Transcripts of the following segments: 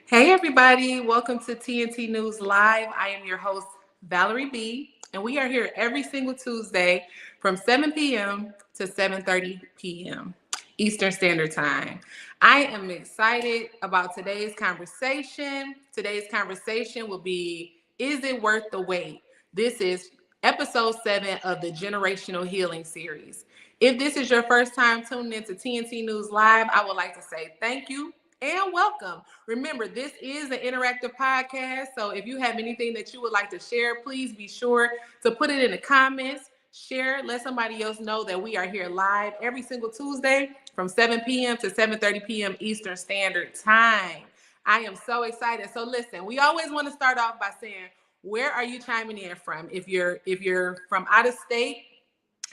Hey, everybody. Welcome to TNT News Live. I am your host, Valerie B., and we are here every single Tuesday from 7 p.m. to 7:30 p.m. Eastern Standard Time. I am excited about today's conversation. Today's conversation will be, is it worth the wait? This is episode 7 of the Generational Healing Series. If this is your first time tuning into TNT News Live, I would like to say thank you and welcome. Remember, this is an interactive podcast, so if you have anything that you would like to share, please be sure to put it in the comments, share, let somebody else know that we are here live every single Tuesday from 7 p.m. to 7:30 p.m. Eastern Standard Time. I am so excited. So listen, we always want to start off by saying, where are you chiming in from? If you're from out of state,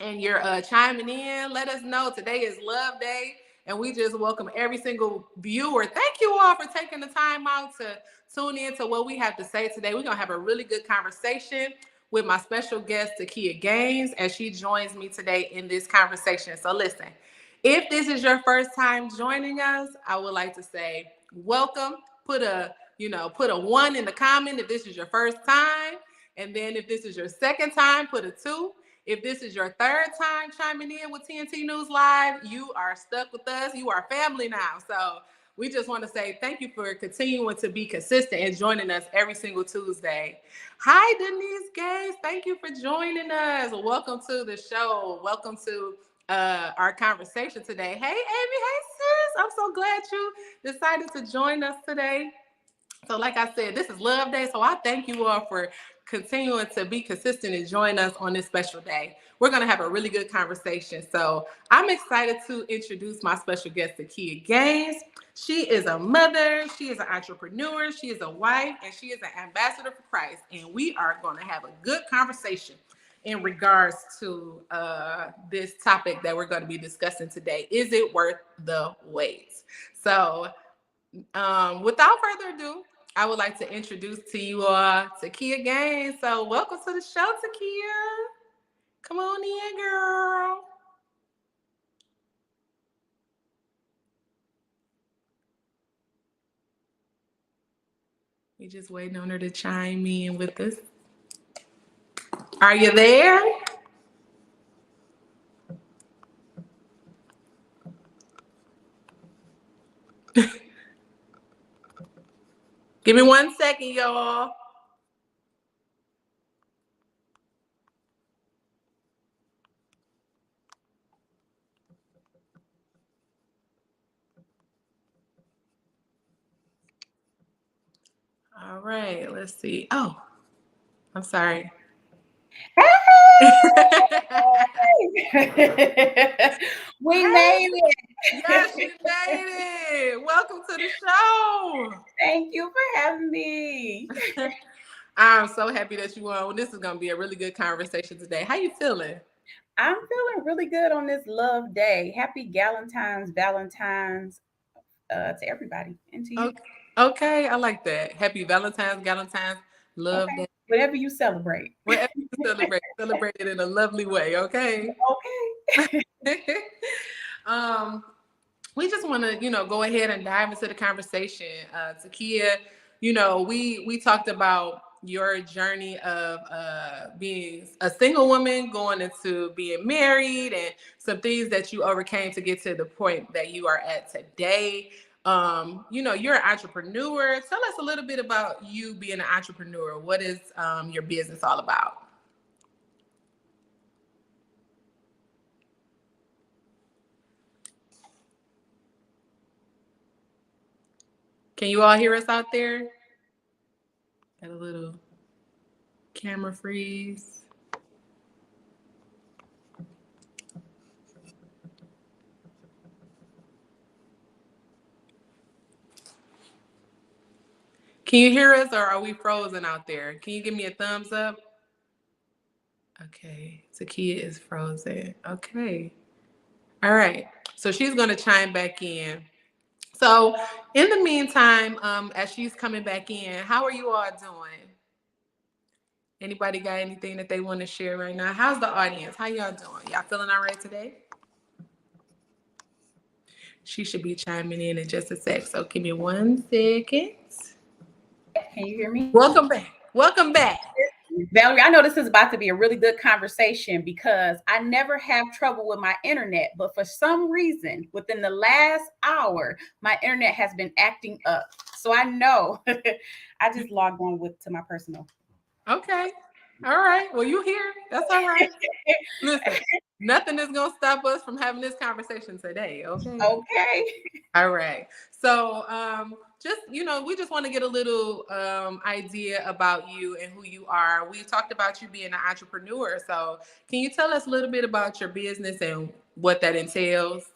and you're chiming in, let us know. Today is Love Day, and we just welcome every single viewer. Thank you all for taking the time out to tune in to what we have to say today. We're going to have a really good conversation with my special guest, Takeyah Gaines, as she joins me today in this conversation. So listen, if this is your first time joining us, I would like to say welcome. Put a 1 in the comment if this is your first time. And then if this is your second time, put a 2. If this is your third time chiming in with TNT News Live, you are stuck with us. You are family now. So we just want to say thank you for continuing to be consistent and joining us every single Tuesday. Hi, Denise Gaines. Thank you for joining us. Welcome to the show. Welcome to our conversation today. Hey, Amy. Hey, sis. I'm so glad you decided to join us today. So like I said, this is Love Day. So I thank you all for continuing to be consistent and join us on this special day. We're going to have a really good conversation. So I'm excited to introduce my special guest, Takeyah Gaines. She is a mother, she is an entrepreneur, she is a wife, and she is an ambassador for Christ. And we are going to have a good conversation in regards to this topic that we're going to be discussing today. Is it worth the wait? So without further ado, I would like to introduce to you all Takeyah Gaines. So welcome to the show, Takeyah. Come on in, girl. We just waiting on her to chime in with us. Are you there? Give me 1 second, y'all. All right, let's see. Oh, I'm sorry. We made it. Yes, you made it. Welcome to the show. Thank you for having me. I'm so happy that you on. This is going to be a really good conversation today. How you feeling? I'm feeling really good on this love day. Happy Valentine's to everybody and to you. Okay, okay, I like that. Happy Valentine's, love Okay. that. Whatever you celebrate. Whatever you celebrate it in a lovely way. Okay. Okay. um, we just want to, go ahead and dive into the conversation. Takeyah, we talked about your journey of being a single woman going into being married and some things that you overcame to get to the point that you are at today. You're an entrepreneur. Tell us a little bit about you being an entrepreneur. What is your business all about? Can you all hear us out there? Got a little camera freeze. Can you hear us or are we frozen out there? Can you give me a thumbs up? Okay, Takeyah is frozen. Okay. All right. So she's going to chime back in. So in the meantime, as she's coming back in, how are you all doing? Anybody got anything that they want to share right now? How's the audience? How y'all doing? Y'all feeling all right today? She should be chiming in just a sec. So give me 1 second. Can you hear me? Welcome back. Welcome back. Valerie, I know this is about to be a really good conversation because I never have trouble with my internet, but for some reason, within the last hour, my internet has been acting up. So I know I just logged on with to my personal. Okay. All right. Well, you here. That's all right. Listen, nothing is going to stop us from having this conversation today. Okay. Okay. All right. So, just we just want to get a little idea about you and who you are. We talked about you being an entrepreneur. So, can you tell us a little bit about your business and what that entails?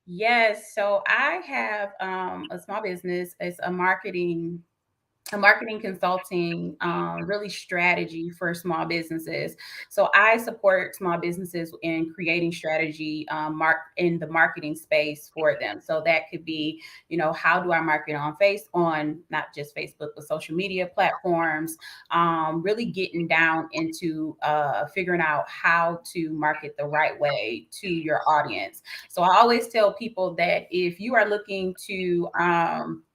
Yes. So I have a small business. It's a marketing consulting, really strategy for small businesses. So I support small businesses in creating strategy, in the marketing space for them. So that could be, how do I market on not just Facebook, but social media platforms, really getting down into figuring out how to market the right way to your audience. So I always tell people that if you are looking to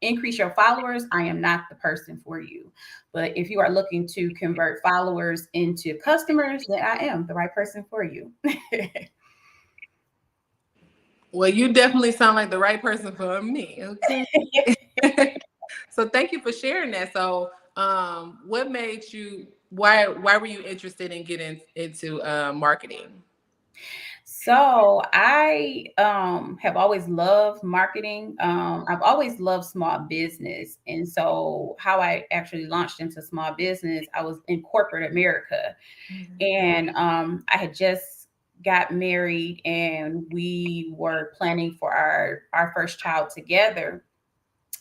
increase your followers, I am not the person for you. But if you are looking to convert followers into customers, then I am the right person for you. Well, you definitely sound like the right person for me. Okay. So thank you for sharing that. So, what made you? Why were you interested in getting into marketing? So I have always loved marketing. I've always loved small business. And so how I actually launched into small business, I was in corporate America. Mhm. And I had just got married and we were planning for our first child together.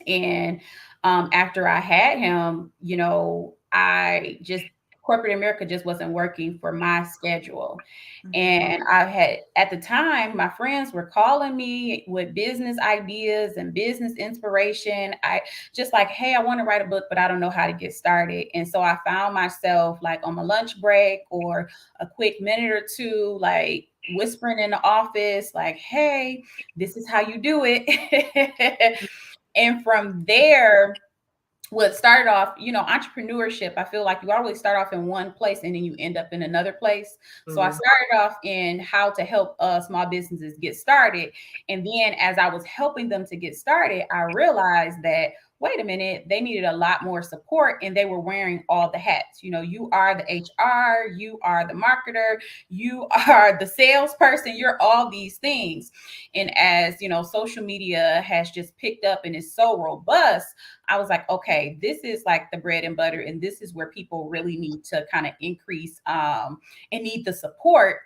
And after I had him, I just corporate America just wasn't working for my schedule. And I had, at the time, my friends were calling me with business ideas and business inspiration. I just like, hey, I want to write a book, but I don't know how to get started. And so I found myself like on my lunch break or a quick minute or two, like whispering in the office, like, hey, this is how you do it. And from there, what started off, entrepreneurship, I feel like you always start off in one place and then you end up in another place. So I Mhm. started off in how to help small businesses get started. And then as I was helping them to get started, I realized that, wait a minute, they needed a lot more support and they were wearing all the hats. You are the HR, you are the marketer, you are the salesperson, you're all these things. And as, social media has just picked up and is so robust, I was like, okay, this is like the bread and butter, and this is where people really need to kind of increase and need the support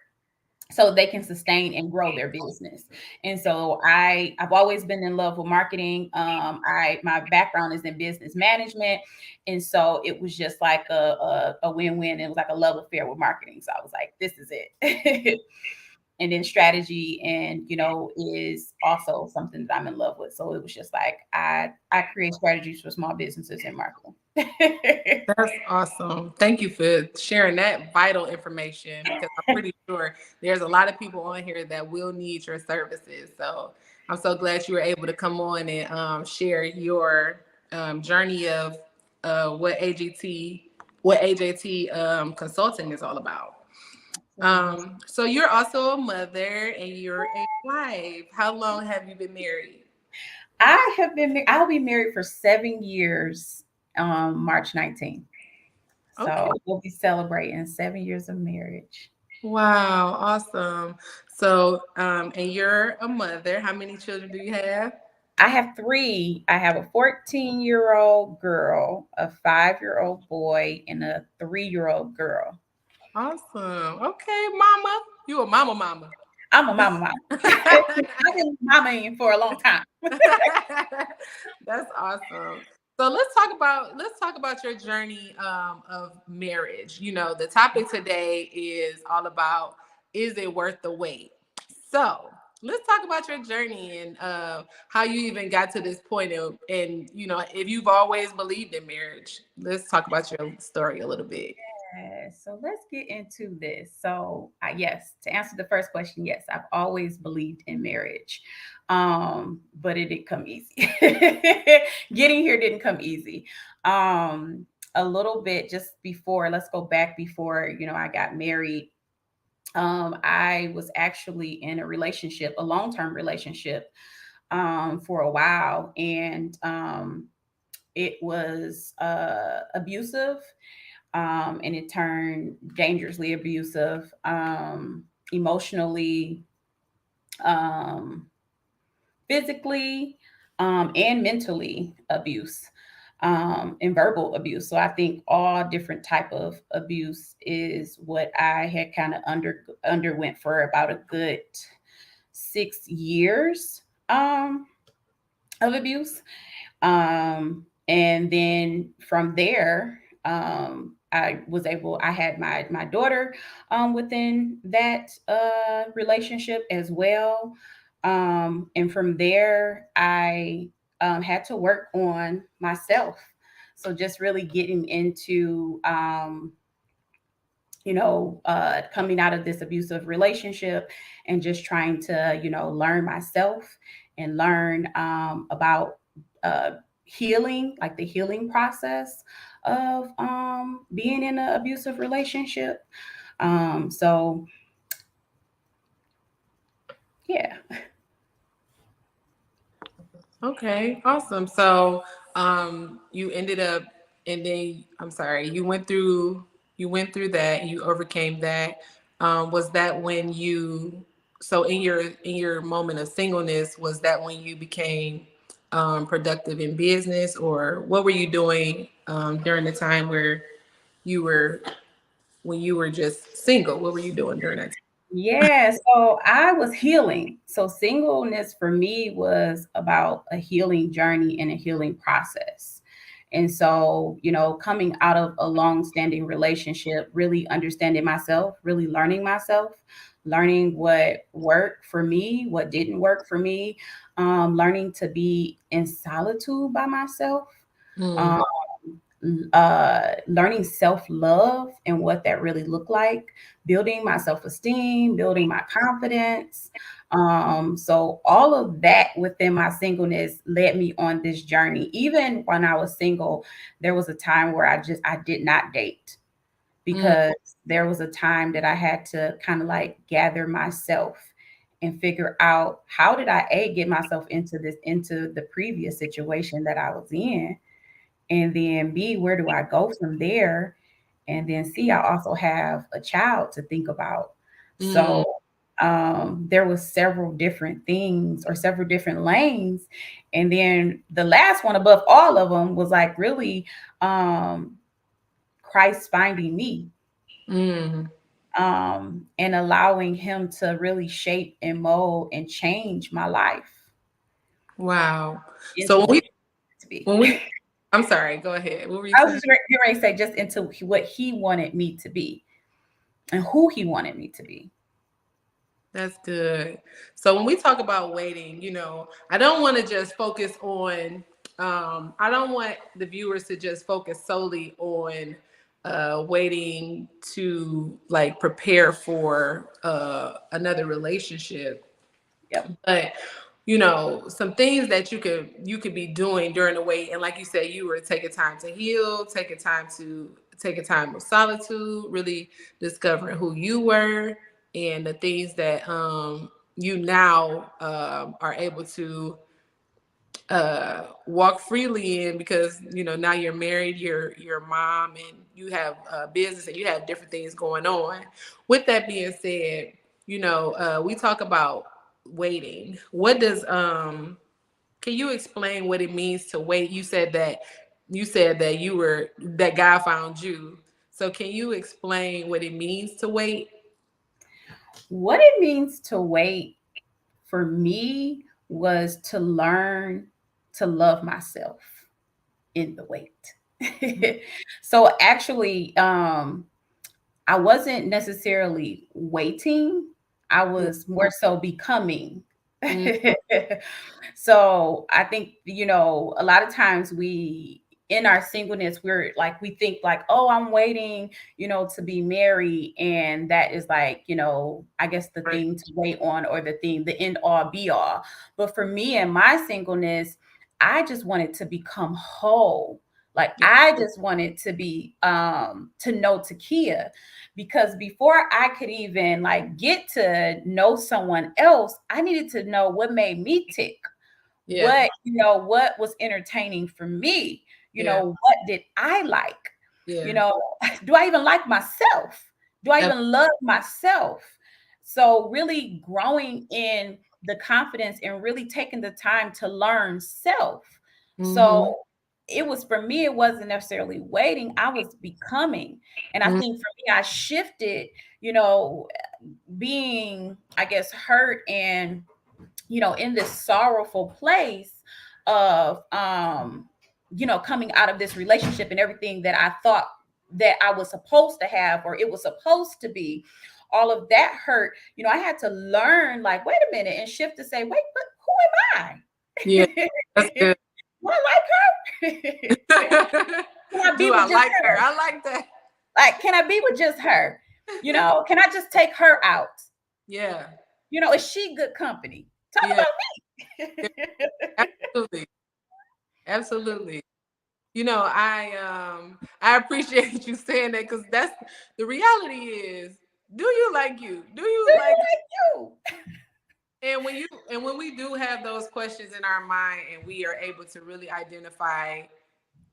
so they can sustain and grow their business. And so I've always been in love with marketing. My background is in business management, and so it was just like a win-win. It was like a love affair with marketing. So I was like, this is it. And then strategy and is also something that I'm in love with. So it was just like I create strategies for small businesses and marketing. That's awesome. Thank you for sharing that vital information because I'm pretty sure there's a lot of people on here that will need your services. So I'm so glad you were able to come on and share your journey of what AJT consulting is all about. So you're also a mother and you're a wife. How long have you been married? I'll be married for 7 years, March 19th. Okay. So we'll be celebrating 7 years of marriage. Wow, awesome. So, and you're a mother. How many children do you have? I have three. I have a 14-year-old girl, a 5-year-old boy, and a 3-year-old girl. Awesome. Okay, mama. You a mama. I'm a mama. I've been mamaing for a long time. That's awesome. So let's talk about your journey of marriage. You know, the topic today is all about, is it worth the wait? So let's talk about your journey and how you even got to this point, and if you've always believed in marriage. Let's talk about your story a little bit. So let's get into this. So, yes, to answer the first question, yes, I've always believed in marriage, but it didn't come easy. Getting here didn't come easy. Um, a little bit just before, let's go back before, I got married. I was actually in a relationship, a long-term relationship, for a while, and it was abusive, and it turned dangerously abusive, emotionally, um, physically, and mentally abuse, and verbal abuse. So I think all different type of abuse is what I had kind of underwent for about a good 6 years, of abuse. And then from there, I had my daughter, within that relationship as well. And from there, I had to work on myself. So just really getting into, coming out of this abusive relationship and just trying to, learn myself and learn, about uh, healing, like the healing process of, being in an abusive relationship. So, yeah. Okay, awesome. So, you ended up, and then I'm sorry, you went through that, and you overcame that. Was that when you, so in your moment of singleness, was that when you became productive in business, or what were you doing during the time where you were when you were just single? What were you doing during that Yeah, so I was healing. So singleness for me was about a healing journey and a healing process. And so, coming out of a long-standing relationship, really understanding myself, really learning myself, learning what worked for me, what didn't work for me, learning to be in solitude by myself, time? um, learning self love and what that really looked like, building my self esteem, building my confidence. So all of that within my singleness led me on this journey. Even when I was single, there was a time where I did not date, Mm, because there was a time that I had to kind of like gather myself and figure out, how did I get myself into the previous situation that I was in, and then B, where do I go from there? And then C, I also have a child to think about. mm, So, there was several different things, or several different lanes. And then the last one above all of them was like really, um, Christ finding me, mm. and allowing him to really shape and mold and change my life Wow. So into what to be. when we I'm sorry, go ahead. What were you I was saying? just getting ready to say, just into what he wanted me to be and who he wanted me to be. That's good. So when we talk about waiting, I don't want to just focus on, I don't want the viewers to just focus solely on waiting to like prepare for another relationship. Yep. But some things that you could be doing during the wait, and like you said, you were taking time to heal, taking time of solitude, really discovering who you were and the things that you now are able to walk freely in, because now you're married, you're a mom, and you have business, and you have different things going on. With that being said, we talk about waiting. What does can you explain what it means to wait? You said that that God found you. So can you explain what it means to wait? What it means to wait for me was to learn to love myself in the wait. So actually, I wasn't necessarily waiting. I was more so becoming. Mm, So I think, a lot of times we in our singleness, we're like, we think like, oh, I'm waiting, to be married. And that is like, I guess the Right. thing to wait on, or the end all be all. But for me and my singleness, I just wanted to become whole. Like Yeah. I just wanted to be to know Takeyah, because before I could even like get to know someone else, I needed to know what made me tick, Yeah. what was entertaining for me, Yeah. what did I like, you Yeah. know, do I even like myself? Do I Ab- even love myself? So really growing in the confidence and really taking the time to learn self. mhm. So it was, for me, it wasn't necessarily waiting, I was becoming. And I Mhm. think for me, I shifted, you know, being, I guess, hurt and, in this sorrowful place of, coming out of this relationship and everything that I thought that I was supposed to have, or it was supposed to be, all of that hurt, I had to learn, like, wait a minute, and shift to say, wait, but who am Yeah. I? That's good. Do I like her? Can I be Do I with just like her? her? I like that. Like, can I be with just her? Can I just take her out? Yeah. Is she good company? Talk Yeah. Yeah. about me. Absolutely. Absolutely. I appreciate you saying that, because that's the reality is, do you like you? Do Do you you like like you? and when we do have those questions in our mind and we are able to really identify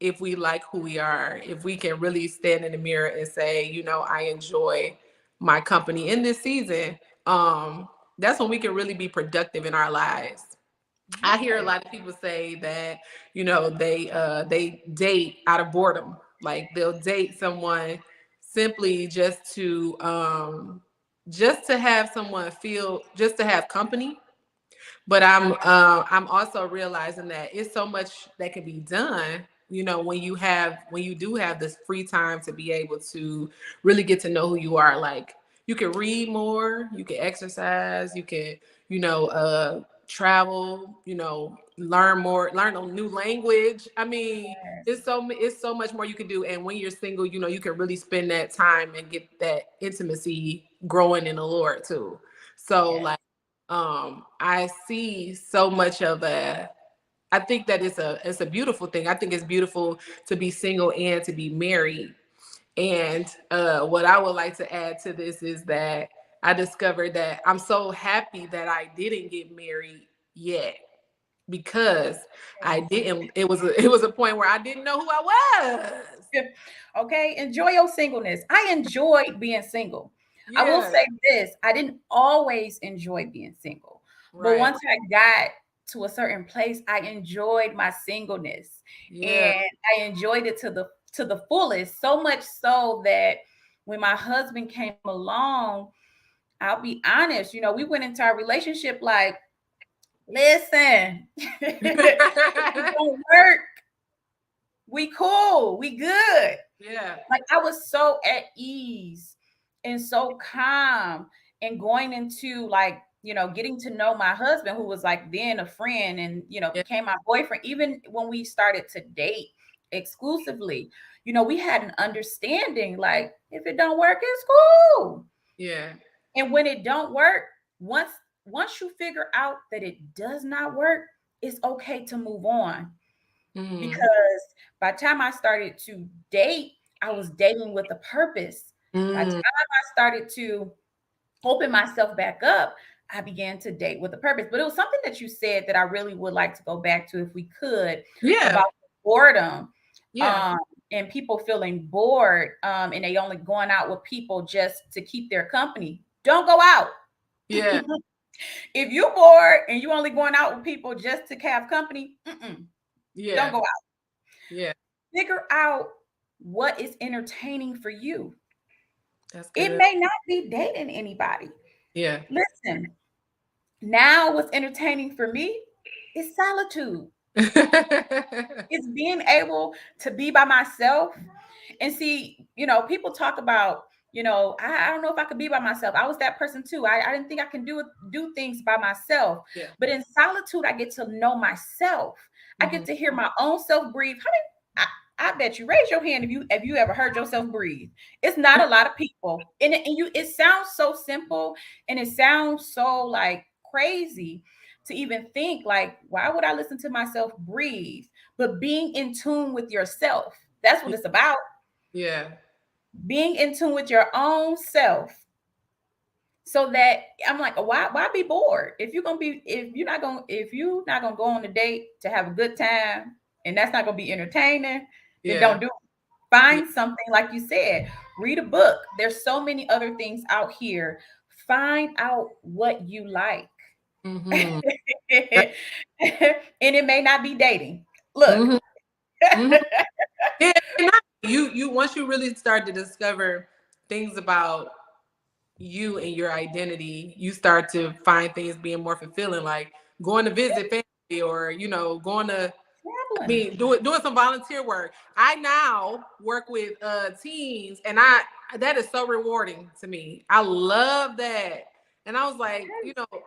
if we like who we are, if we can really stand in the mirror and say, I enjoy my company in this season, that's when we can really be productive in our lives. I hear a Yes. lot of people say that, they date out of boredom. Like they'll date someone simply just to have someone feel, just to have company. But I'm also realizing that it's so much that can be done, when you do have this free time to be able to really get to know who you are. Like you can read more, you can exercise, you can, travel, learn more, learn a new language. I mean, it's so much more you can do. And when you're single, you can really spend that time and get that intimacy growing in the Lord too. So Yes. like, I see so much of I think that it's a beautiful thing. I think it's beautiful to be single and to be married. And what I would like to add to this is that I discovered that I'm so happy that I didn't get married yet, because I Yes. didn't. It was a point where I didn't know who I was. Yes. Okay. Enjoy your singleness. I enjoyed being single. I will Yeah. say this, I didn't always enjoy being single. But Right. once I got to a certain place, I enjoyed my singleness. Yeah. And I enjoyed it to the fullest, so much so that when my husband came along, I'll be honest, we went into our relationship like, listen, if it don't work, we cool, we good. Yeah. Like I was so at ease and so calm, and going into like, getting to know my husband, who was like then a friend and, Yeah. became my boyfriend. Even when we started to date exclusively, we had an understanding, like if it don't work, it's cool. Yeah. And when it don't work, once once you figure out that it does not work, it's okay to move on. Mm-hmm. Because by the time I started to date, I was dating with a purpose. By the time Mm. I started to open myself back up, I began to date with a purpose. But it was something that you said that I really would like to go back to, if we could, Yeah. about boredom, Yeah. um, and people feeling bored, and they only going out with people just to keep their company. Don't go out. Yeah. If you're bored and you only going out with people just to have company, don't Yeah. go out. Yeah. Figure out what is entertaining for you. That's It good. may not be dating anybody. Yeah. Listen, now what's entertaining for me is solitude. It's being able to be by myself and see, people talk about, I don't know if I could be by myself. I was that person too. I didn't think I can do things by myself. Yeah. But in solitude, I get to know myself. I Hmm. get to hear my own self breathe. I bet you, raise your hand if you ever heard yourself breathe. It's not a lot of people. And it sounds so simple and it sounds so like crazy to even think like, why would I listen to myself breathe? But being in tune with yourself, that's what it's about. Yeah. Being in tune with your own self, so that I'm like, why be bored? If you're not gonna go on a date to have a good time and that's not gonna be entertaining, then Yeah. don't do it. Yeah. Find something, like you said, read a book. There's so many other things out here. Find out what you like. Mm-hmm. And it may not be dating. Look. Mm-hmm. Mm-hmm. Yeah. And you once you really start to discover things about you and your identity, you start to find things being more fulfilling, like going to visit family or, going to, Traveling. doing some volunteer work. I now work with teens, and I that is so rewarding to me. I love that. And I was like,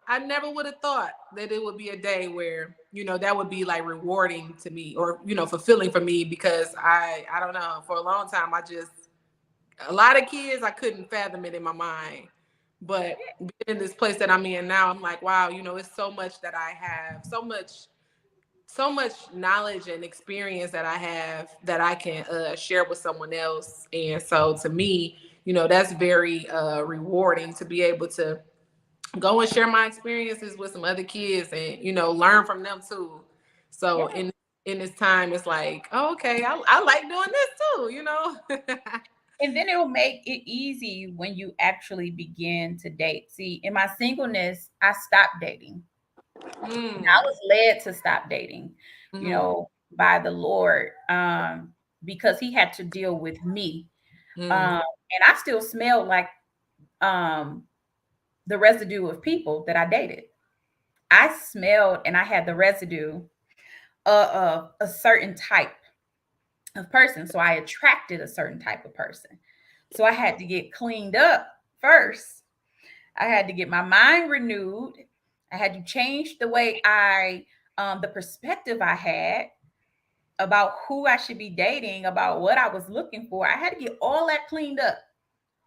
I never would have thought that it would be a day where, that would be like rewarding to me or, fulfilling for me, because I don't know, for a long time a lot of kids, I couldn't fathom it in my mind. But being in this place that I'm in now, I'm like, wow, it's so much that I have, so much knowledge and experience that I have that I can share with someone else. And so to me, that's very rewarding to be able to go and share my experiences with some other kids and, learn from them too. So Yeah. in this time, it's like, oh, okay, I like doing this too. And then it'll make it easy when you actually begin to date. See, in my singleness, I stopped dating. I Mm, was led to stop dating, mm, by the Lord, because He had to deal with me. mm, And I still smelled like um, the residue of people that I dated. I smelled and I had the residue of a certain type of person. So I attracted a certain type of person. So I had to get cleaned up first. I had to get my mind renewed. I had to change the way the perspective I had about who I should be dating, about what I was looking for. I had to get all that cleaned up.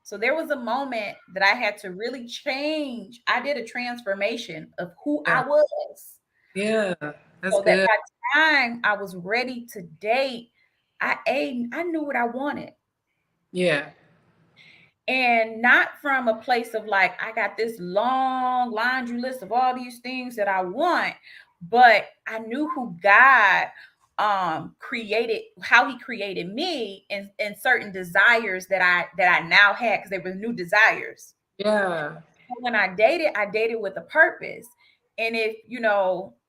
So there was a moment that I had to really change. I did a transformation of who yeah, I was, yeah, that's so that good. by the time I was ready to date, I knew what I wanted. Yeah, And not from a place of like, I got this long laundry list of all these things that I want, but I knew who God created, how He created me, and certain desires that I now had, because they were new desires. yeah, When I dated with a purpose. And if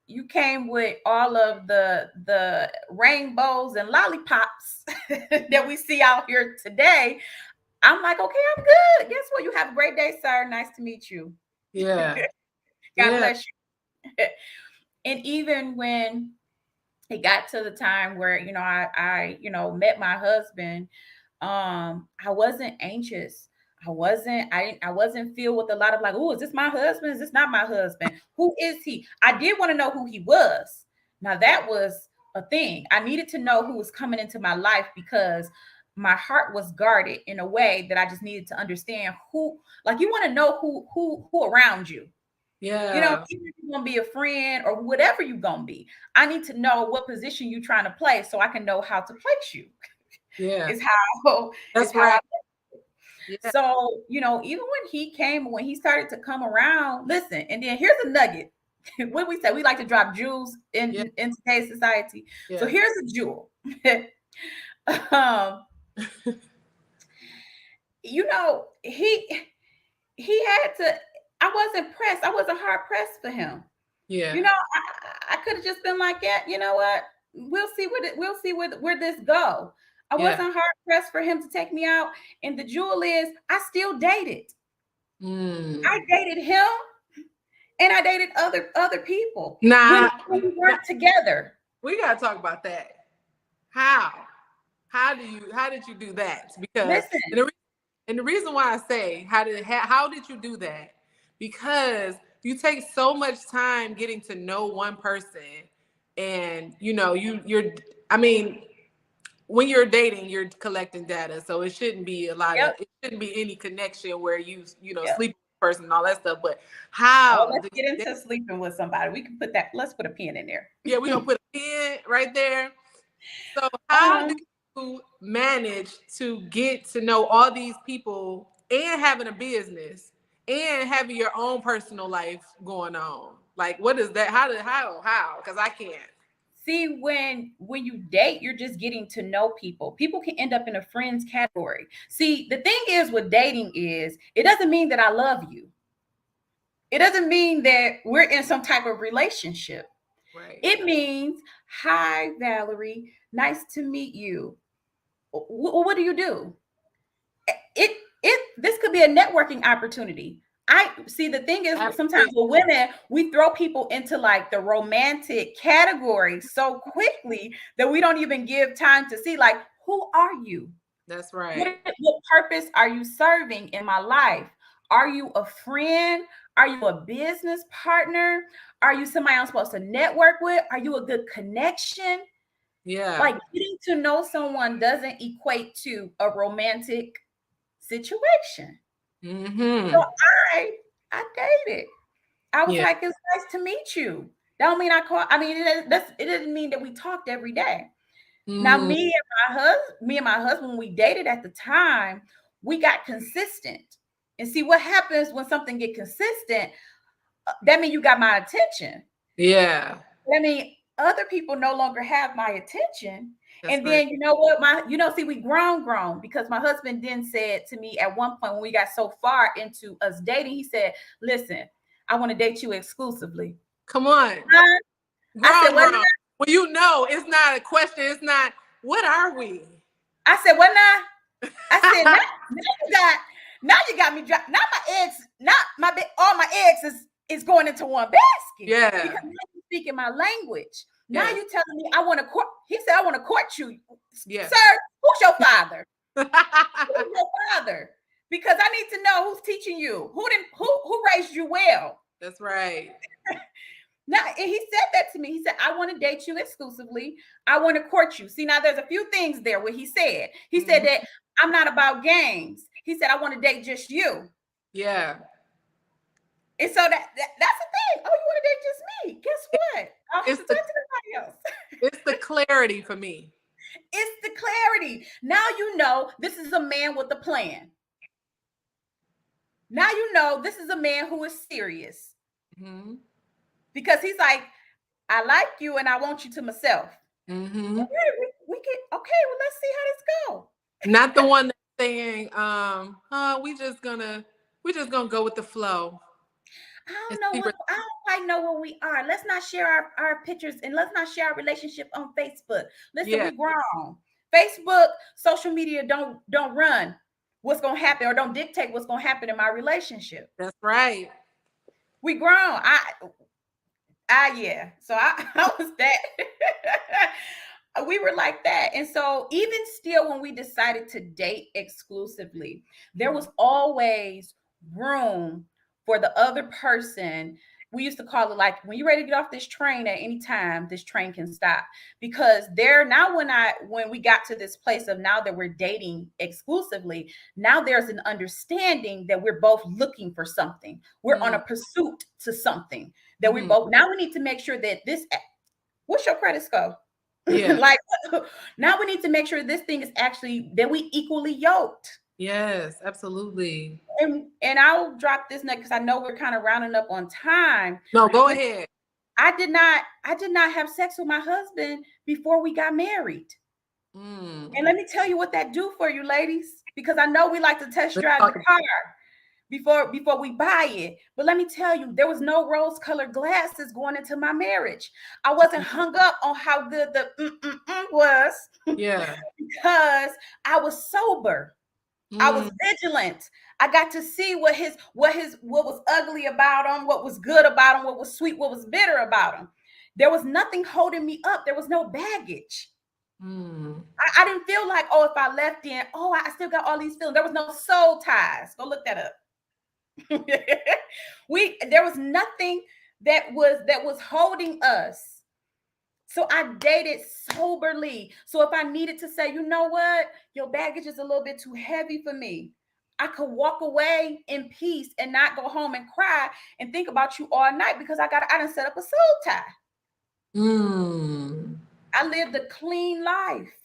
you came with all of the rainbows and lollipops that we see out here today, I'm like, okay, I'm good. Guess what? You have a great day, sir. Nice to meet you. yeah, God yeah, bless you. And even when it got to the time where I met my husband, I wasn't anxious. I wasn't filled with a lot of like, oh, is this my husband? Is this not my husband? Who is he? I did want to know who he was. Now that was a thing. I needed to know who was coming into my life, because my heart was guarded in a way that I just needed to understand who, like, you want to know who around you. yeah, Even if you're gonna be a friend or whatever you're gonna be, I need to know what position you're trying to play so I can know how to place you. yeah. Is how is That's how I right. Yeah, so, even when he started to come around, listen, and then here's a nugget. What we say, we like to drop jewels yeah, in today's society. So yeah, here's a jewel. um, he had to, I wasn't pressed. I wasn't hard pressed for him. yeah, I could have just been like, yeah, you know what? We'll see where this go. I yeah. wasn't hard pressed for him to take me out. And the jewel is, I still dated. I Mm. dated him, and I dated other people when Nah, we nah, weren't together. we gotta talk about that. How? How did you do that? Because Listen, and the reason why I say how did you do that? Because you take so much time getting to know one person, and you're I mean, when you're dating, you're collecting data, so it shouldn't be Yep. it shouldn't be any connection where you know Yep. sleep with the person and all that stuff. But Oh, how? let's get into sleeping with somebody. We can put that. Let's put a pin in there. Yeah, we're gonna put a pin right there. So how do Um, you manage to get to know all these people and having a business and having your own personal life going on? Like, what is that? How? Because I can't. See, when you date, you're just getting to know people. People can end up in a friends category. See, the thing is with dating is it doesn't mean that I love you. It doesn't mean that we're in some type of relationship. Right. It means, hi, Valerie, nice to meet you. What do you do? It this could be a networking opportunity. I see the thing is sometimes Absolutely. with women, we throw people into like the romantic category so quickly that we don't even give time to see like who are you? That's What, right. what purpose are you serving in my life? Are you a friend? Are you a business partner? Are you somebody I'm supposed to network with? Are you a good connection? Yeah. Like getting to know someone doesn't equate to a romantic situation. So Mm-hmm. I dated. I was Yeah. like, it's nice to meet you. That don't mean I call. I mean, it doesn't mean that we talked every day. Now, Mm, me and my husband, when we dated at the time, we got consistent. And see what happens when something get consistent. That means you got my attention. yeah. I mean, other people no longer have my attention. That's And right. then you know what, see, we grown because my husband then said to me at one point when we got so far into us dating, he said, "Listen, I want to date you exclusively." Come on. Huh? I said, Grown, "What grown. now?" Well, you know, it's not a question. It's not, what are we? I said, "What now?" I said, now you got me dropped. Now my eggs, not my all my eggs is going into one basket Yeah. because now you speaking my language. Now Yes. you telling me I want to court. He said, "I want to court you, Yes. sir. Who's your father? Who's your father? Because I need to know who's teaching you. Who raised you well." That's right. Now, and he said that to me. He said, "I want to date you exclusively. I want to court you." See, now there's a few things there where he said. He said Mhm. that I'm not about games. He said, "I want to date just you." Yeah. And so that's the thing. Oh, you want to date just me? Guess It- what? I don't have It's to the talk to nobody else. it's the clarity for me. It's the clarity. Now you know this is a man with a plan. Now you know this is a man who is serious Mm-hmm. because he's like, "I like you and I want you to myself." Mm-hmm. Okay, we can. Okay, well, let's see how this go. Not the one that's saying, we just gonna go with the flow. I And don't know see what where, I don't quite know where we are. Let's not share our pictures and let's not share our relationship on Facebook. Listen, yeah, we grown. Facebook, social media don't run what's gonna happen or don't dictate what's gonna happen in my relationship. that's right. We grown. Yeah. So I was that. We were like that. And so even still, when we decided to date exclusively, there was always room for the other person. We used to call it like when you're ready to get off this train at any time, this train can stop. Because there now when we got to this place of now that we're dating exclusively, now there's an understanding that we're both looking for something. We're on a pursuit to something that we Mm-hmm. both now we need to make sure that this what's your credit score? Yeah. Like now we need to make sure this thing is actually that we equally yoked. Yes, absolutely. And I'll drop this next because I know we're kind of rounding up on time. No, go When ahead. I did not have sex with my husband before we got married. And Mm. let me tell you what that do for you, ladies, because I know we like to test Let's drive the talk about car before we buy it. But let me tell you, there was no rose-colored glasses going into my marriage. I wasn't hung up on how good the was yeah. because I was sober. I was Mm. vigilant. I got to see what was ugly about him, what was good about him, what was sweet, what was bitter about him. There was nothing holding me up. There was no baggage. Mm. I didn't feel like, oh, if I left in, oh, I still got all these feelings. There was no soul ties. Go look that up. There was nothing that was holding us So I dated soberly. So if I needed to say, you know what, your baggage is a little bit too heavy for me, I could walk away in peace and not go home and cry and think about you all night because I done set up a soul tie. Mm. I lived a clean life.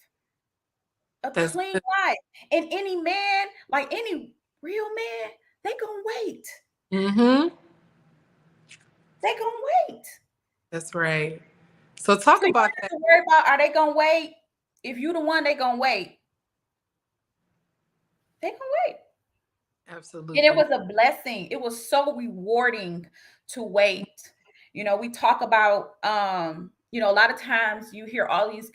A That's clean good. life. And any man, like any real man, they gonna wait. Mm-hmm. They gonna wait. That's right. So talk So you about don't have that. to worry about, are they gonna wait? If you the one, they gonna wait. They gonna wait. And it Absolutely. was a blessing. It was so rewarding to wait. We talk about a lot of times you hear all these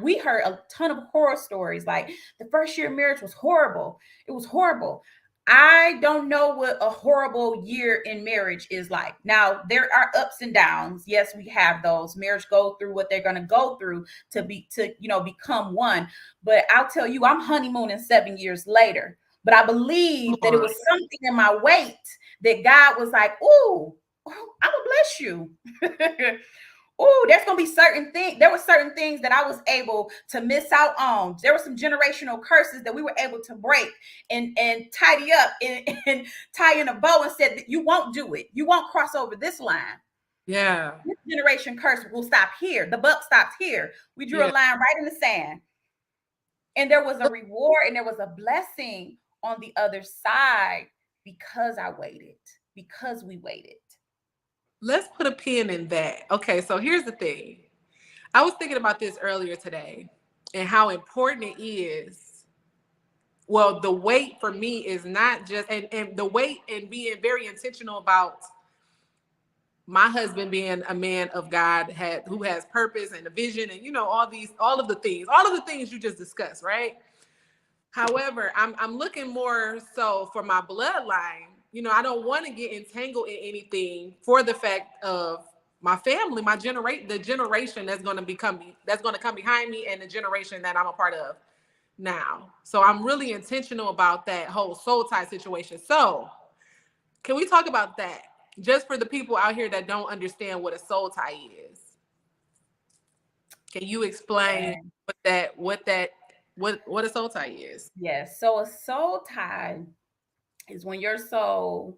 we heard a ton of horror stories, like the first year of marriage was horrible. It was horrible. I don't know what a horrible year in marriage is like. Now, there are ups and downs. Yes, we have those. Marriage go through what they're going to go through to become one. But I'll tell you, I'm honeymooning 7 years later. But I believe Come that it on. was something in my weight that God was like, "Ooh, I'm gonna bless you." Ooh, there's gonna be certain things. There were certain things that I was able to miss out on. There were some generational curses that we were able to break and tidy up and tie in a bow and said that you won't do it. You won't cross over this line. Yeah. This generation curse will stop here. The buck stops here. We drew a Yeah. line right in the sand. And there was a reward and there was a blessing on the other side because I waited, because we waited. Let's put a pin in that. Okay, so here's the thing. I was thinking about this earlier today and how important it is. Well, the wait for me is not just and the wait and being very intentional about my husband being a man of God who has purpose and a vision and all of the things you just discussed, right? However, I'm looking more so for my bloodline. I don't want to get entangled in anything for the fact of my family, the generation that's going to come behind me, and the generation that I'm a part of now. So I'm really intentional about that whole soul tie situation. So can we talk about that? Just for the people out here that don't understand what a soul tie is. Can you explain And what a soul tie is? yes, so a soul tie is when your soul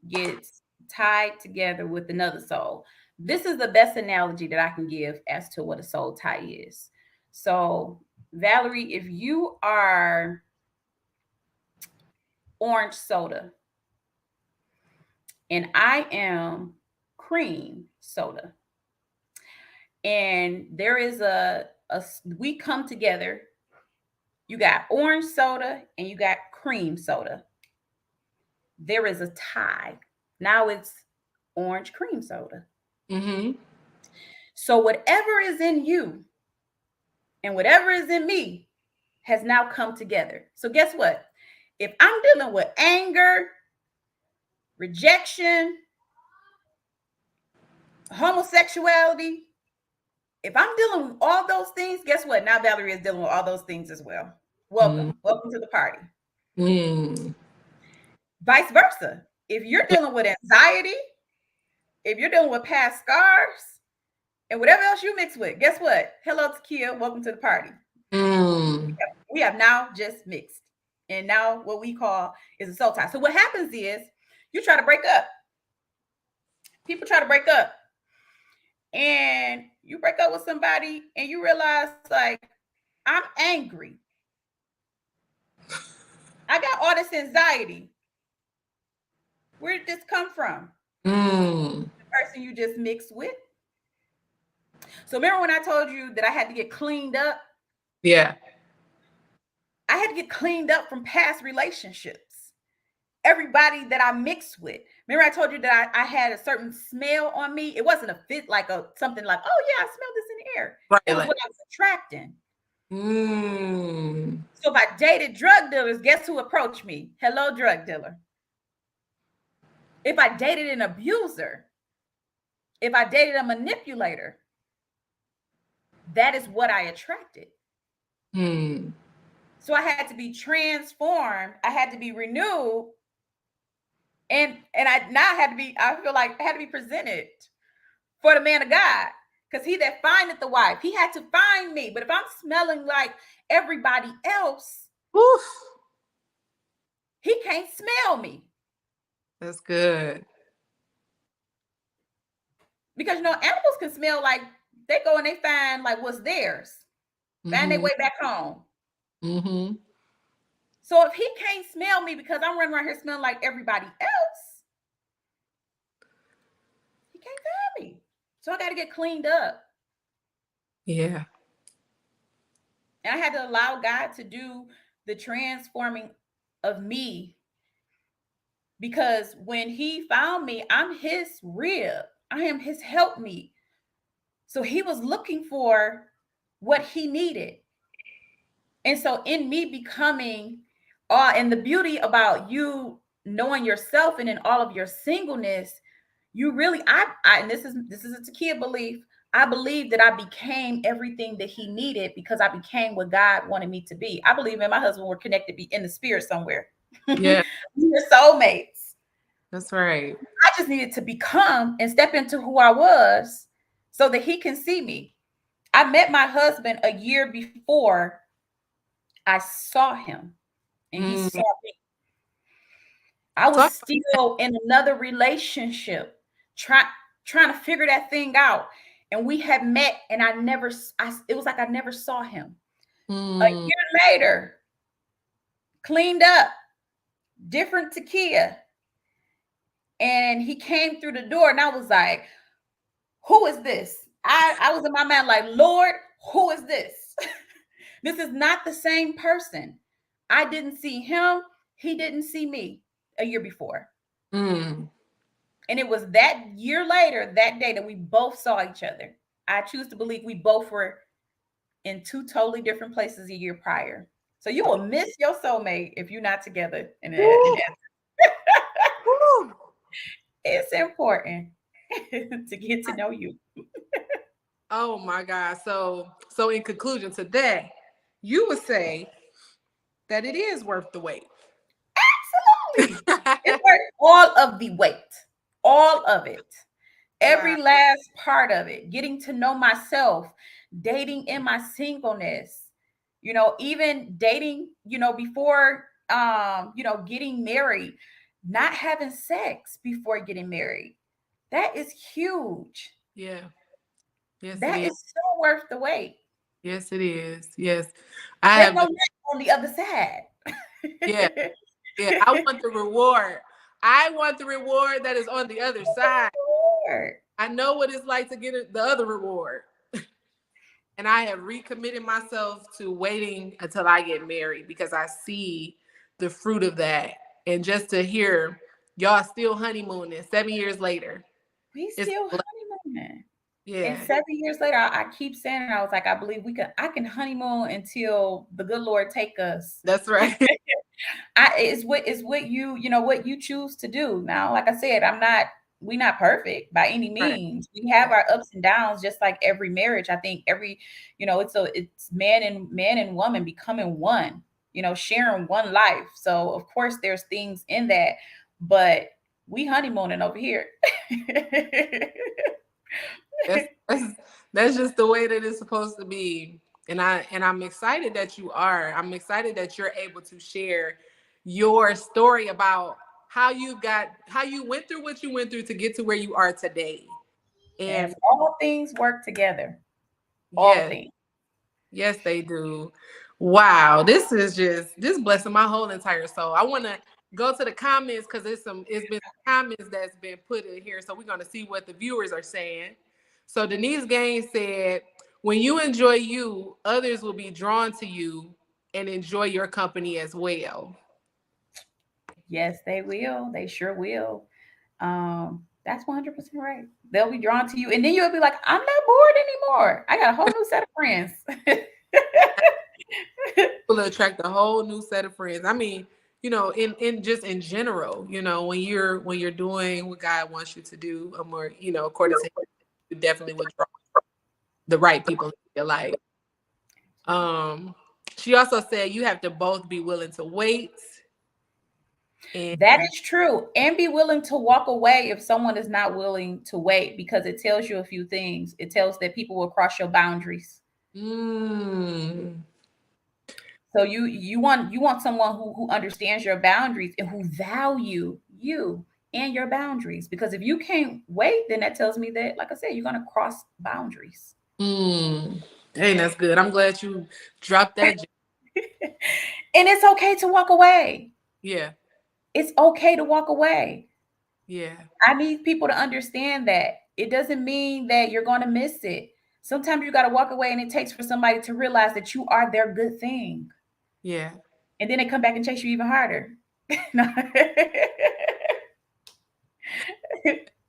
gets tied together with another soul. This is the best analogy that I can give as to what a soul tie is. So, Valerie, if you are orange soda and I am cream soda, and there is we come together, you got orange soda and you got cream soda. There is a tie. Now it's orange cream soda. Mm-hmm. So whatever is in you and whatever is in me has now come together. So guess what? If I'm dealing with anger, rejection, homosexuality, if I'm dealing with all those things, guess what? Now Valerie is dealing with all those things as well. Welcome. Welcome to the party. Mm-hmm. Vice versa. If you're dealing with anxiety, if you're dealing with past scars, and whatever else you mix with, guess what? Hello, Takeyah. Welcome to the party. Mm-hmm. We have now just mixed. And now what we call is a soul tie. So what happens is you try to break up. People try to break up. And you break up with somebody and you realize, like, I'm angry. I got all this anxiety. Where did this come from? Mm. The person you just mixed with. So remember when I told you that I had to get cleaned up? Yeah. I had to get cleaned up from past relationships. Everybody that I mixed with. Remember I told you that I had a certain smell on me? It wasn't a fit like something like, oh yeah, I smell this in the air. Right. It was what I was attracting. Mm. So if I dated drug dealers, guess who approached me? Hello, drug dealer. If I dated an abuser, if I dated a manipulator, that is what I attracted. Mm. So I had to be transformed. I had to be renewed. And I feel like I had to be presented for the man of God. Because he that findeth the wife, he had to find me. But if I'm smelling like everybody else, Oof. he can't smell me. That's good. Because animals can smell like they go and they find like what's theirs, find their way back home. Mm-hmm. So if he can't smell me because I'm running around here smelling like everybody else, he can't find me. So I got to get cleaned up. Yeah. And I had to allow God to do the transforming of me, because when he found me, I'm his rib. I am his helpmeet. So he was looking for what he needed. And so in me becoming, and the beauty about you knowing yourself and in all of your singleness, you really, I and this is a Takeyah belief. I believe that I became everything that he needed because I became what God wanted me to be. I believe me and my husband were connected in the spirit somewhere. Yeah. We were soulmates. That's right. I just needed to become and step into who I was so that he can see me. I met my husband a year before I saw him, and he saw me. I was still in another relationship, trying to figure that thing out. And we had met, and it was like I never saw him. A year later, cleaned up, different Takeyah. And he came through the door, and I was like, who is this? I was in my mind like, Lord, who is this? This is not the same person. I didn't see him. He didn't see me a year before. And it was that year later, that day, that we both saw each other. I choose to believe we both were in two totally different places a year prior. So you will miss your soulmate if you're not together. It's important to get to know you. Oh my God. So in conclusion today, you would say that it is worth the wait. Absolutely. It's worth all of the wait. All of it. Every last part of it. Getting to know myself, dating in my singleness, even dating, before getting married, not having sex before getting married. That is huge. Yeah. Yes, that it is so worth the wait. Yes, it is. Yes. There's no net on the other side. Yeah. Yeah. I want the reward. I want the reward that is on the other side. I know what it's like to get the other reward. And I have recommitted myself to waiting until I get married because I see the fruit of that. And just to hear y'all still honeymooning 7 years later. We still honeymooning. Yeah. And 7 years later, I keep saying it. I was like, I believe I can honeymoon until the good Lord take us. That's right. It's what what you choose to do. Now, like I said, we're not perfect by any means. Right. We have our ups and downs, just like every marriage. I think it's man and woman becoming one, sharing one life. So of course there's things in that, but we honeymooning over here. That's just the way that it's supposed to be. And I'm excited that you are. I'm excited that you're able to share your story about how you went through what you went through to get to where you are today. And all things work together. All things. Yes, they do. Wow. This is blessing my whole entire soul. I want to go to the comments because it's been comments that's been put in here. So we're going to see what the viewers are saying. So Denise Gaines said, when you enjoy you, others will be drawn to you and enjoy your company as well. Yes, they will. They sure will. That's 100% right. They'll be drawn to you. And then you'll be like, I'm not bored anymore. I got a whole new set of friends. Will attract a whole new set of friends. I mean, in just in general, when you're doing what God wants you to do, more, according to him, you definitely will draw the right people in your life. She also said you have to both be willing to wait. And That is true. And be willing to walk away if someone is not willing to wait, because it tells you a few things. It tells that people will cross your boundaries. mm, So you want someone who understands your boundaries and who value you and your boundaries. Because if you can't wait, then that tells me that, like I said, you're gonna cross boundaries. mm. Dang, that's good. I'm glad you dropped that. And it's okay to walk away. Yeah, It's okay to walk away. yeah, I need people to understand that. It doesn't mean that you're going to miss it. Sometimes you got to walk away, and it takes for somebody to realize that you are their good thing. yeah. And then they come back and chase you even harder.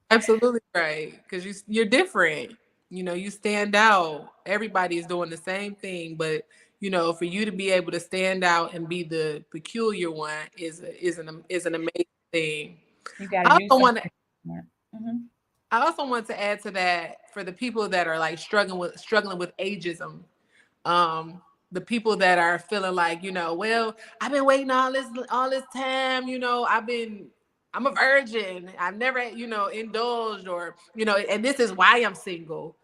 Absolutely right. Because you're different. You stand out. Everybody is doing the same thing, but for you to be able to stand out and be the peculiar one is an amazing thing. You got to I use also them. want to Mhm. I also want to add to that for the people that are like struggling with ageism. The people that are feeling like, well, I've been waiting all this time, I'm a virgin. I've never, indulged or, and this is why I'm single.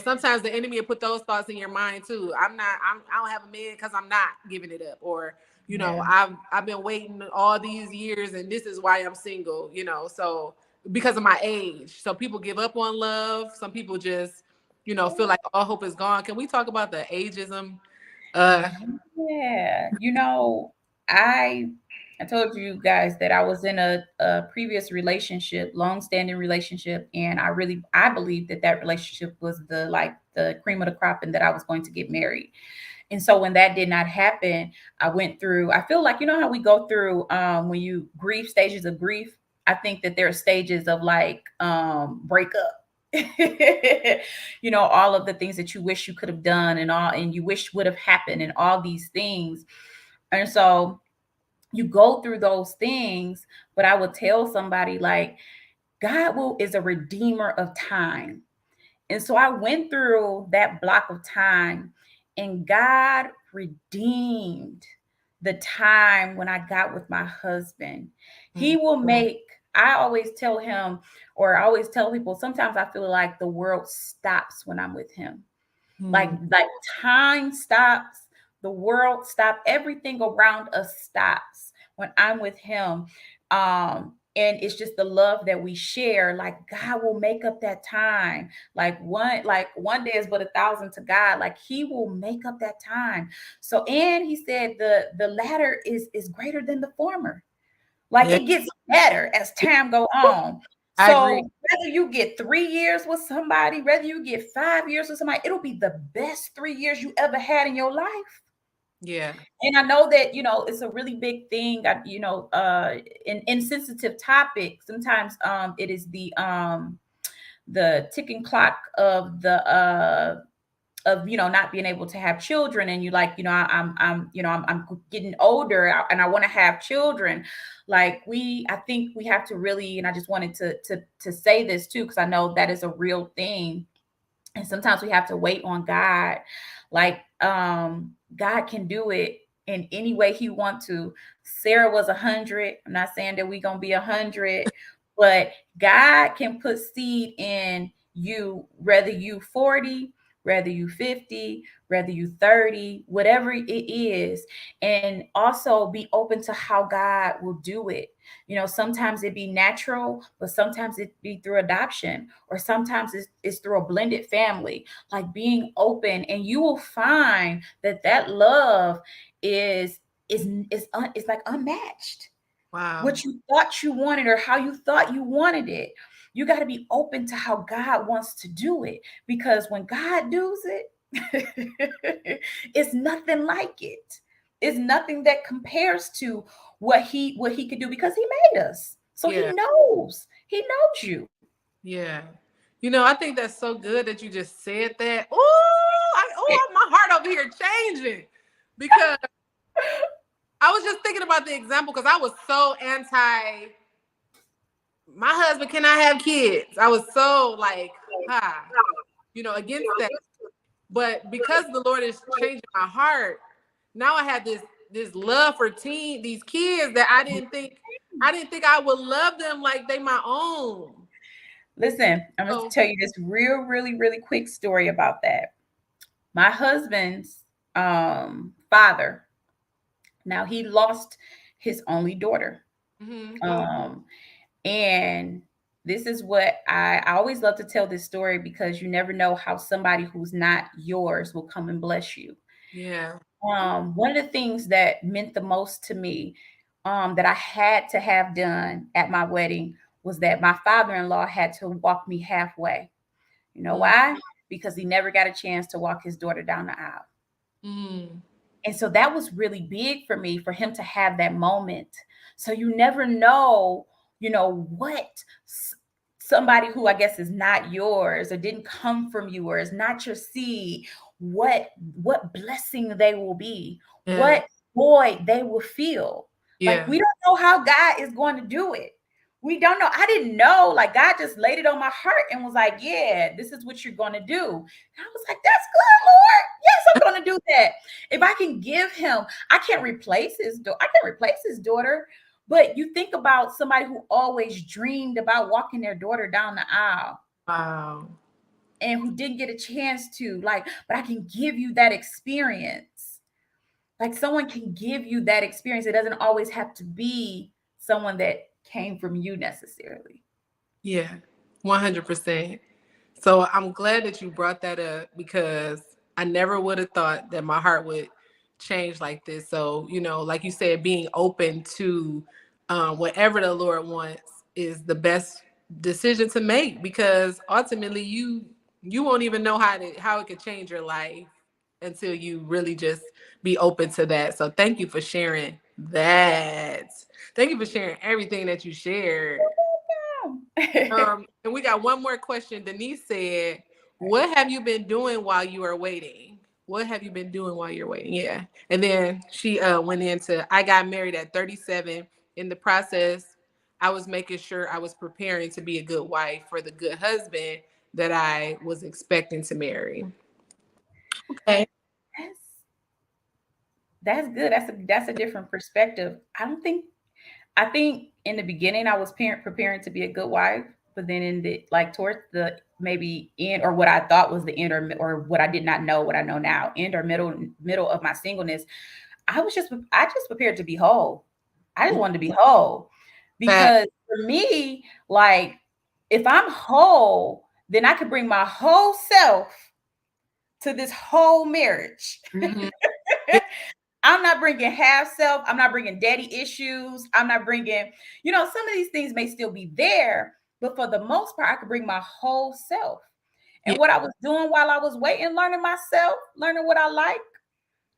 Sometimes the enemy will put those thoughts in your mind too. I don't have a man because I'm not giving it up. Or, Yeah. I've been waiting all these years and this is why I'm single, so because of my age. So people give up on love. Some people just, feel like all hope is gone. Can we talk about the ageism? Uh, Yeah. I told you guys that I was in a previous relationship, long-standing relationship, and I believed that that relationship was the cream of the crop and that I was going to get married. And so when that did not happen, I feel like, how we go through when you grieve, stages of grief. I think that there are stages of like breakup. All of the things that you wish you could have done and you wish would have happened and all these things. And so you go through those things, but I would tell somebody like God will is a redeemer of time. And so I went through that block of time, and God redeemed the time when I got with my husband. He will make, I always tell him, or I always tell people, sometimes I feel like the world stops when I'm with him. Like time stops, the world stops, everything around us stops when I'm with him. And it's just the love that we share. Like God will make up that time. Like one day is but 1,000 to God. Like He will make up that time. So, and He said the latter is greater than the former. Like yeah, it gets better as time go on. I agree. So whether you get 3 years with somebody, whether you get 5 years with somebody, it'll be the best 3 years you ever had in your life. Yeah, And I know that, it's a really big thing. In sensitive topics, sometimes it is the ticking clock of not being able to have children, and you like, I'm getting older, and I want to have children. Like I think we have to really, and I just wanted to say this too, because I know that is a real thing. And sometimes we have to wait on God. Like God can do it in any way He wants to. Sarah was 100. I'm not saying that we're gonna be 100, but God can put seed in you, whether you 40, whether you 50, whether you 30, whatever it is. And also be open to how God will do it. Sometimes it be natural, but sometimes it be through adoption, or sometimes it's through a blended family. Like being open, and you will find that love is is like unmatched. wow. What you thought you wanted, or how you thought you wanted it, you got to be open to how God wants to do it, because when God does it, it's nothing like it. It's nothing that compares to what he could do, because He made us. So He Yeah, knows. He knows you. yeah. I think that's so good that you just said that. My heart over here changing because I was just thinking about the example because I was so anti. My husband cannot have kids. I was so like, against that. But because the Lord is changing my heart, now I have this love for these kids that I didn't think. I didn't think I would love them like they my own. Listen, I'm going to So, tell you this really quick story about that. My husband's father, now he lost his only daughter. mm-hmm. Um, and this is what I always love to tell this story, because you never know how somebody who's not yours will come and bless you. Yeah. One of the things that meant the most to me, that I had to have done at my wedding, was that my father-in-law had to walk me halfway. You know why? Because he never got a chance to walk his daughter down the aisle. Mm-hmm. And so that was really big for me, for him to have that moment. So you never know, what somebody who I guess is not yours, or didn't come from you, or is not your seed, what blessing they will be, Yeah. what joy they will feel. Like, Yeah. we don't know how God is going to do it. We don't know. I didn't know. Like, God just laid it on my heart and was like, yeah, this is what you're going to do. And I was like, that's good, Lord. Yes, I'm going to do that. If I can give him, I can't replace his daughter. But you think about somebody who always dreamed about walking their daughter down the aisle, Wow. and who didn't get a chance to, like, but I can give you that experience. Like, someone can give you that experience. It doesn't always have to be someone that came from you necessarily. Yeah. 100%. So I'm glad that you brought that up, because I never would have thought that my heart would change like this. So, like you said, being open to whatever the Lord wants is the best decision to make, because ultimately you won't even know how it could change your life until you really just be open to that. So thank you for sharing that. Thank you for sharing everything that you shared. And we got one more question. Denise said, "What have you been doing while you are waiting? What have you been doing while you're waiting?" Yeah, and then she went into, "I got married at 37. In the process, I was making sure I was preparing to be a good wife for the good husband that I was expecting to marry." Okay. That's that's good. That's a different perspective. I think in the beginning I was preparing to be a good wife, but then in the, like, towards the maybe end, or what I thought was the end, or what I did not know, what I know now, end or middle of my singleness, I just prepared to be whole. I just wanted to be whole, Fact. because for me, like, if I'm whole, then I could bring my whole self to this whole marriage. Mhm. Yeah. I'm not bringing half self. I'm not bringing daddy issues. I'm not bringing, some of these things may still be there, but for the most part, I could bring my whole self. Yeah. And what I was doing while I was waiting, learning myself, learning what I like,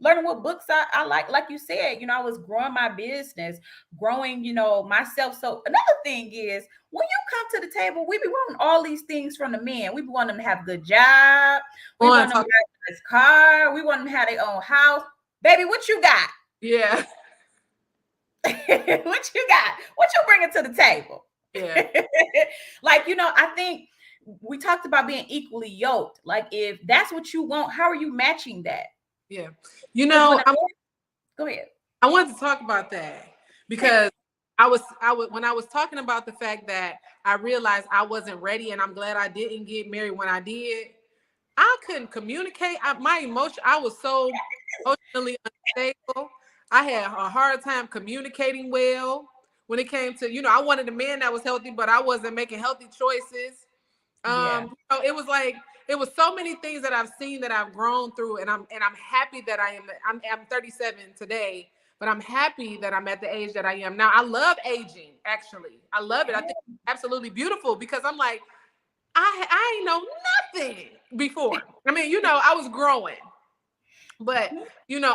learning what books I like you said, I was growing my business, growing, myself. So another thing is, when you come to the table, we be wanting all these things from the men. We be wanting them to have a good job. We On want them to talk. have a nice car. We want them to have their own house. Baby, what you got? Yeah. What you got? What you bringing to the table? Yeah. Like, I think we talked about being equally yoked. Like, if that's what you want, how are you matching that? Yeah. Because when I'm go ahead. I wanted to talk about that, because I was when I was talking about the fact that I realized I wasn't ready, and I'm glad I didn't get married when I did. I couldn't communicate. I was so emotionally unstable. I had a hard time communicating well when it came to, I wanted a man that was healthy, but I wasn't making healthy choices. Yeah. It was like, it was so many things that I've seen that I've grown through, and I'm happy that I'm 37 today, but I'm happy that I'm at the age that I am now. I love aging, actually. I love it. I think it's absolutely beautiful, because I'm like, I ain't know nothing before. I mean, I was growing, but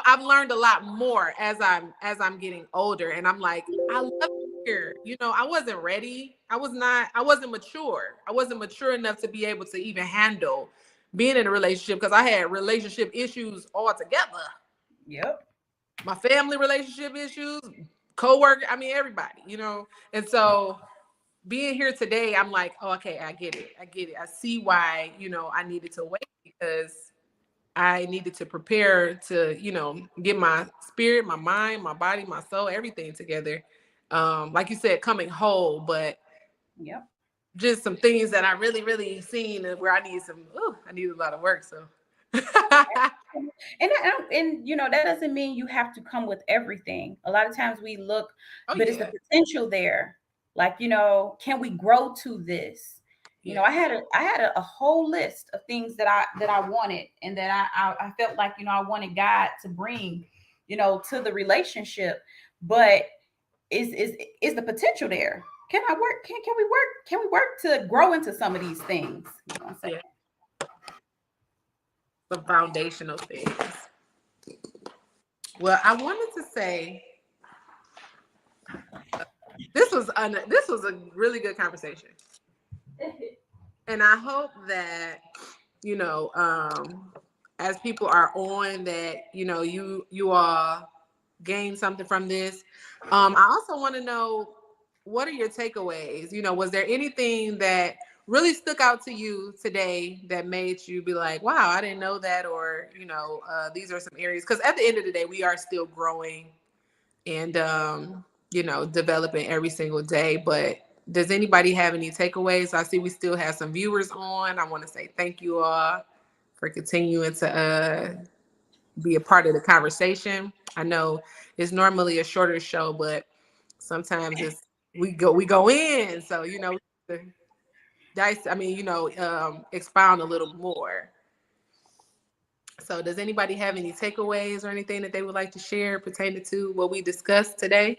I've learned a lot more as I'm getting older, and I'm like, I love it here. I wasn't ready. I wasn't mature. I wasn't mature enough to be able to even handle being in a relationship, because I had relationship issues altogether. Yep. My family relationship issues, co-worker, I mean, everybody, and so being here today, I'm like, oh, okay, I get it. I get it. I see why, I needed to wait, because I needed to prepare to, get my spirit, my mind, my body, my soul, everything together. like you said, coming whole, but Yep. just some things that I really, really seen where I need some, I need a lot of work. So, And that doesn't mean you have to come with everything. A lot of times we look, oh, but it's the yeah. potential there. Like, can we grow to this? Yeah. I had a whole list of things that I wanted, and that I felt like, I wanted God to bring, to the relationship. But is the potential there? Can I work? Can we work? Can we work to grow into some of these things? You know what I'm saying? Yeah. Some foundational things. Well, I wanted to say this was a really good conversation, and I hope that as people are on that, you all gain something from this. I also want to know, what are your takeaways? Was there anything that really stuck out to you today that made you be like, wow, I didn't know that, or these are some areas, because at the end of the day, we are still growing and developing every single day. But does anybody have any takeaways? I see we still have some viewers on. I want to say thank you all for continuing to be a part of the conversation. I know it's normally a shorter show, but sometimes we go in, so dice. I mean, expound a little more. So, does anybody have any takeaways or anything that they would like to share pertaining to what we discussed today?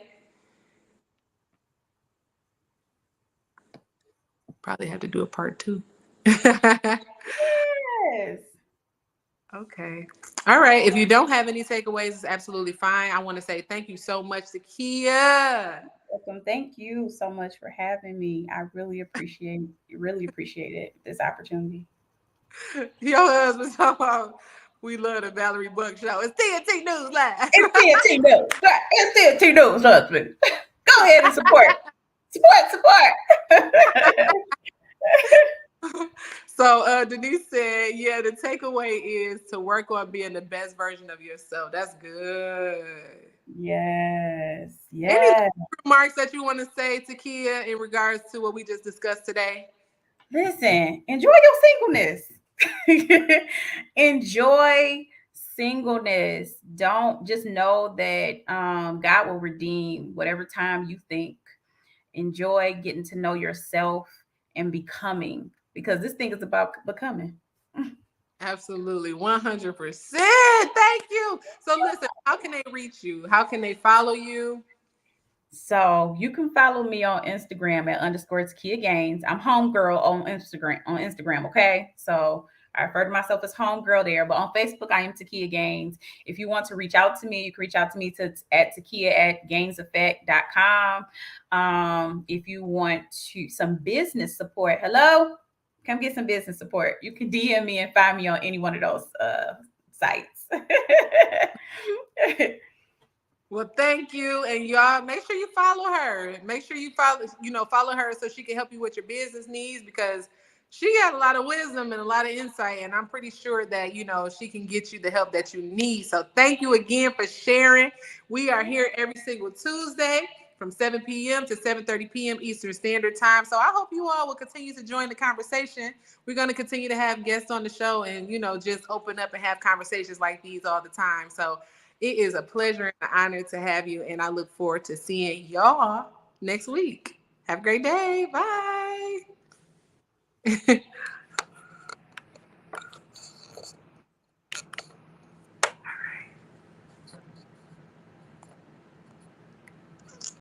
Probably have to do a part two. Yes. Okay. All right. If you don't have any takeaways, it's absolutely fine. I want to say thank you so much, Takeyah. Welcome. Thank you so much for having me. I really appreciate it, this opportunity. Your husband's talking about, we love the Valerie Buck show. It's TNT News Live. It's TNT News. Right. It's TNT News, husband. Go ahead and support. Support. So Denise said, yeah, the takeaway is to work on being the best version of yourself. That's good. Yes. Any Yes. remarks that you want to say, Takeyah, in regards to what we just discussed today? Listen, enjoy your singleness. Enjoy singleness. Don't just know that God will redeem whatever time you think. Enjoy getting to know yourself and becoming, because this thing is about becoming. Absolutely, 100%. Thank you. So listen, how can they reach you? How can they follow you? So you can follow me on Instagram at _Takeyah Gaines. I'm homegirl on Instagram. Okay. So I refer to myself as homegirl there, but on Facebook I am Takeyah Gaines. If you want to reach out to me, you can reach out to me at Takeyah@gaineseffect.com. If you want some business support, hello, come get some business support. You can DM me and find me on any one of those sites. Well, thank you. And y'all, make sure you follow her. Make sure you follow her so she can help you with your business needs, because she got a lot of wisdom and a lot of insight. And I'm pretty sure that, she can get you the help that you need. So thank you again for sharing. We are here every single Tuesday from 7 p.m. to 7:30 p.m. Eastern Standard Time. So I hope you all will continue to join the conversation. We're going to continue to have guests on the show and, just open up and have conversations like these all the time. So it is a pleasure and an honor to have you, and I look forward to seeing y'all next week. Have a great day. Bye.